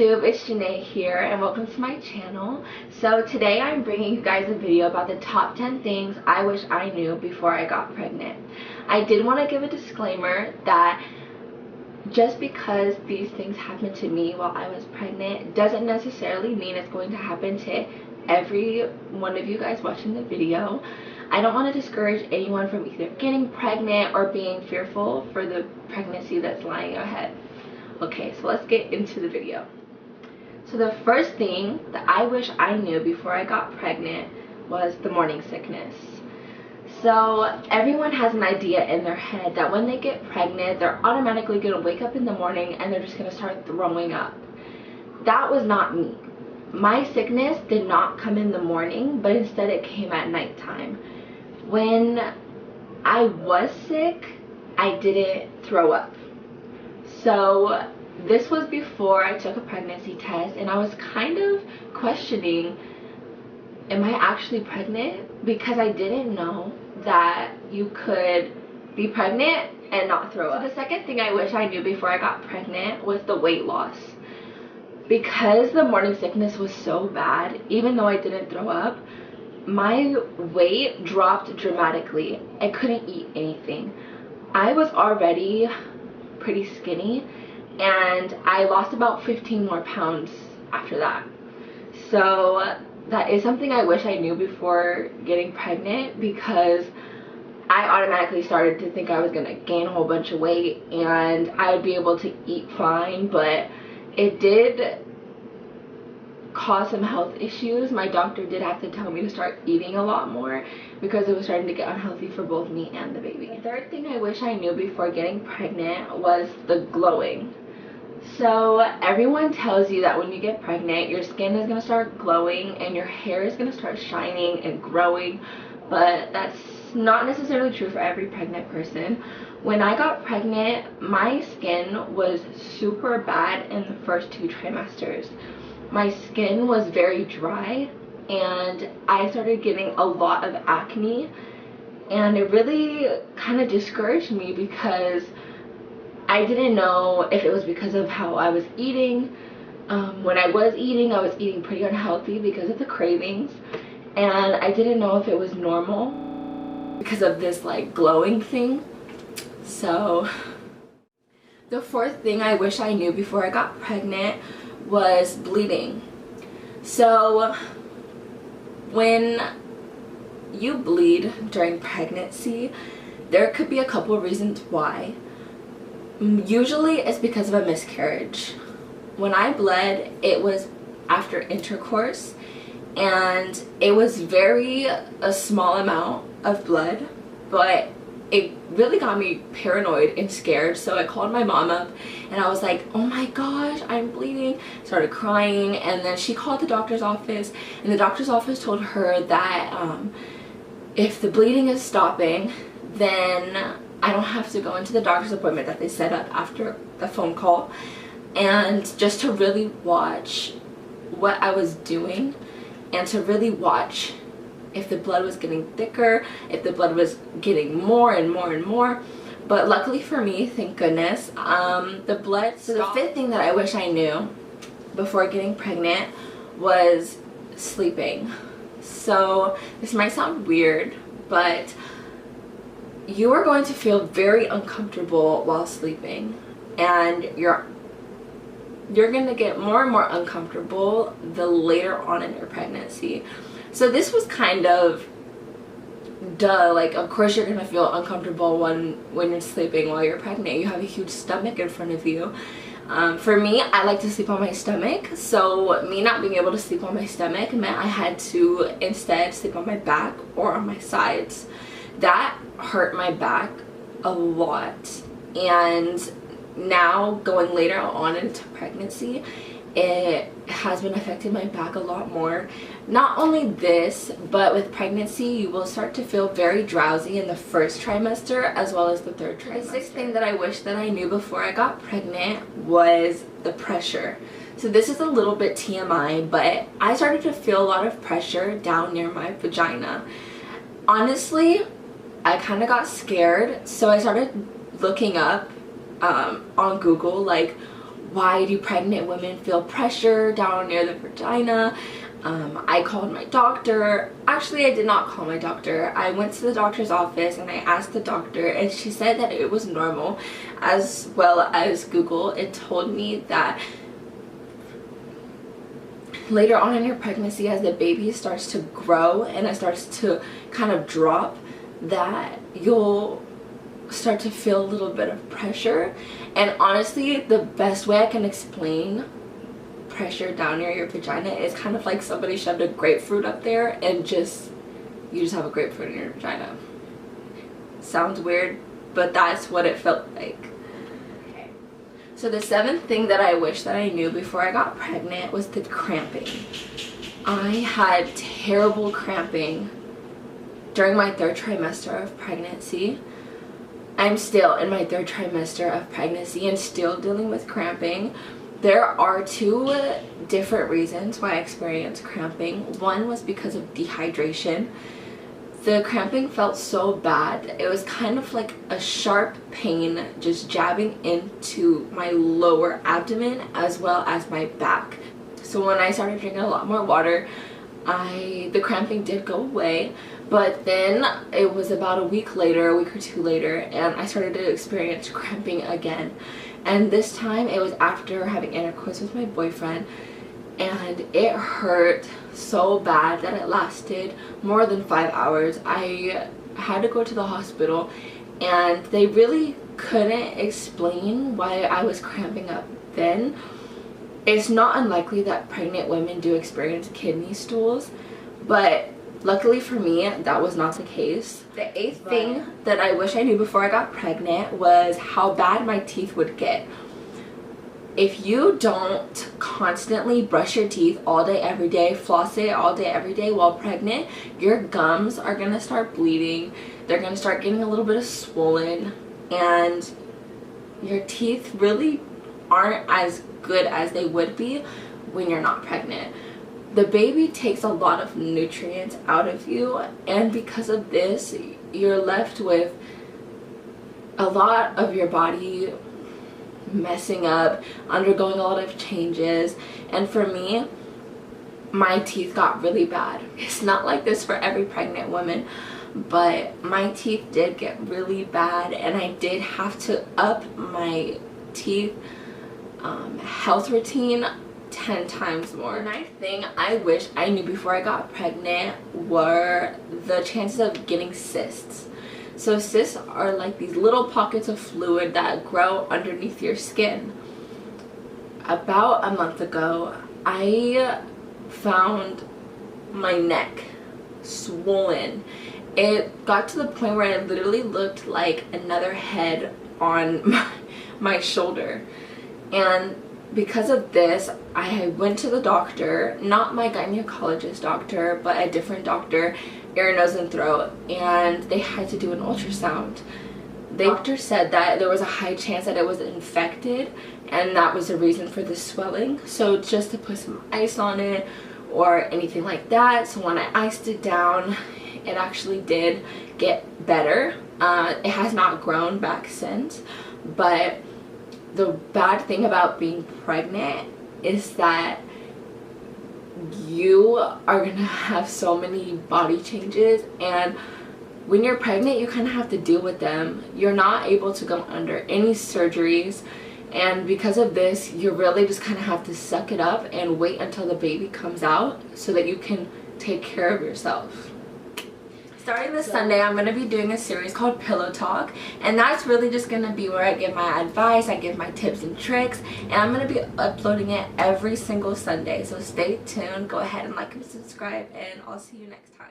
YouTube, it's Genai here and welcome to my channel. So today I'm bringing you guys a video about the top 10 things I wish I knew before I got pregnant. I did want to give a disclaimer that just because these things happened to me while I was pregnant doesn't necessarily mean it's going to happen to every one of you guys watching the video. I don't want to discourage anyone from either getting pregnant or being fearful for the pregnancy that's lying ahead. Okay, so let's get into the video. So the first thing that I wish I knew before I got pregnant was the morning sickness. So everyone has an idea in their head that when they get pregnant, they're automatically going to wake up in the morning and they're just going to start throwing up. That was not me. My sickness did not come in the morning, but instead it came at nighttime. When I was sick, I didn't throw up. So this was before I took a pregnancy test and I was kind of questioning, am I actually pregnant? Because I didn't know that you could be pregnant and not throw up. So the second thing I wish I knew before I got pregnant was the weight loss. Because the morning sickness was so bad, even though I didn't throw up, my weight dropped dramatically. I couldn't eat anything. I was already pretty skinny and I lost about 15 more pounds after that. So that is something I wish I knew before getting pregnant, because I automatically started to think I was gonna gain a whole bunch of weight and I would be able to eat fine, but it did cause some health issues. My doctor did have to tell me to start eating a lot more because it was starting to get unhealthy for both me and the baby. The third thing I wish I knew before getting pregnant was the glowing. So everyone tells you that when you get pregnant, your skin is going to start glowing and your hair is going to start shining and growing, but that's not necessarily true for every pregnant person. When I got pregnant, my skin was super bad in the first 2 trimesters. My skin was very dry and I started getting a lot of acne, and it really kind of discouraged me because I didn't know if it was because of how I was eating. When I was eating pretty unhealthy because of the cravings, and I didn't know if it was normal because of this like glowing thing. So the fourth thing I wish I knew before I got pregnant was bleeding. So when you bleed during pregnancy, there could be a couple of reasons why. Usually it's because of a miscarriage. When I bled, it was after intercourse and it was a small amount of blood, but it really got me paranoid and scared. So I called my mom up and I was like, oh my gosh, I'm bleeding. Started crying, and then she called the doctor's office and the doctor's office told her that if the bleeding is stopping, then I don't have to go into the doctor's appointment that they set up after the phone call, and just to really watch what I was doing and to really watch if the blood was getting thicker, if the blood was getting more and more and more. But luckily for me, thank goodness, the blood stopped. So the fifth thing that I wish I knew before getting pregnant was sleeping. So this might sound weird, but you are going to feel very uncomfortable while sleeping, and you're going to get more and more uncomfortable the later on in your pregnancy. So this was kind of duh, like of course you're gonna feel uncomfortable when you're sleeping while you're pregnant. You have a huge stomach in front of you. For me, I like to sleep on my stomach, so me not being able to sleep on my stomach meant I had to instead sleep on my back or on my sides. That hurt my back a lot, and now going later on into pregnancy, it has been affecting my back a lot more. Not only this, but with pregnancy you will start to feel very drowsy in the first trimester as well as the third trimester. The sixth thing that I wish that I knew before I got pregnant was the pressure. So this is a little bit TMI, but I started to feel a lot of pressure down near my vagina. Honestly, I kind of got scared, so I started looking up on Google like why do pregnant women feel pressure down near the vagina? I called my doctor. Actually, I did not call my doctor. I went to the doctor's office and I asked the doctor, and she said that it was normal, as well as Google. It told me that later on in your pregnancy, as the baby starts to grow and it starts to kind of drop, that you'll start to feel a little bit of pressure. And honestly, the best way I can explain pressure down near your vagina is kind of like somebody shoved a grapefruit up there and you just have a grapefruit in your vagina. Sounds weird, but that's what it felt like. Okay. So the 7th thing that I wish that I knew before I got pregnant was the cramping. I had terrible cramping during my 3rd trimester of pregnancy. I'm still in my 3rd trimester of pregnancy and still dealing with cramping. There are 2 different reasons why I experienced cramping. One was because of dehydration. The cramping felt so bad. It was kind of like a sharp pain just jabbing into my lower abdomen as well as my back. So when I started drinking a lot more water, the cramping did go away. But then it was about a week or 2 later, and I started to experience cramping again. And this time it was after having intercourse with my boyfriend, and it hurt so bad that it lasted more than 5 hours. I had to go to the hospital, and they really couldn't explain why I was cramping up then. It's not unlikely that pregnant women do experience kidney stools, but luckily for me, that was not the case. The 8th thing that I wish I knew before I got pregnant was how bad my teeth would get. If you don't constantly brush your teeth all day, every day, floss it all day, every day while pregnant, your gums are going to start bleeding. They're going to start getting a little bit of swollen, and your teeth really aren't as good as they would be when you're not pregnant. The baby takes a lot of nutrients out of you, and because of this, you're left with a lot of your body messing up, undergoing a lot of changes. And for me, my teeth got really bad. It's not like this for every pregnant woman, but my teeth did get really bad, and I did have to up my teeth health routine 10 times more. The 9th thing I wish I knew before I got pregnant were the chances of getting cysts. So cysts are like these little pockets of fluid that grow underneath your skin. About a month ago, I found my neck swollen. It got to the point where it literally looked like another head on my shoulder. And because of this, I went to the doctor, not my gynecologist doctor, but a different doctor, ear, nose, and throat, and they had to do an ultrasound. The doctor said that there was a high chance that it was infected, and that was the reason for the swelling. So just to put some ice on it or anything like that. So when I iced it down, it actually did get better. It has not grown back since, but the bad thing about being pregnant is that you are gonna have so many body changes, and when you're pregnant you kind of have to deal with them. You're not able to go under any surgeries, and because of this you really just kind of have to suck it up and wait until the baby comes out so that you can take care of yourself. Starting this Sunday, I'm going to be doing a series called Pillow Talk, and that's really just going to be where I give my advice, I give my tips and tricks, and I'm going to be uploading it every single Sunday. So stay tuned, go ahead and like and subscribe, and I'll see you next time.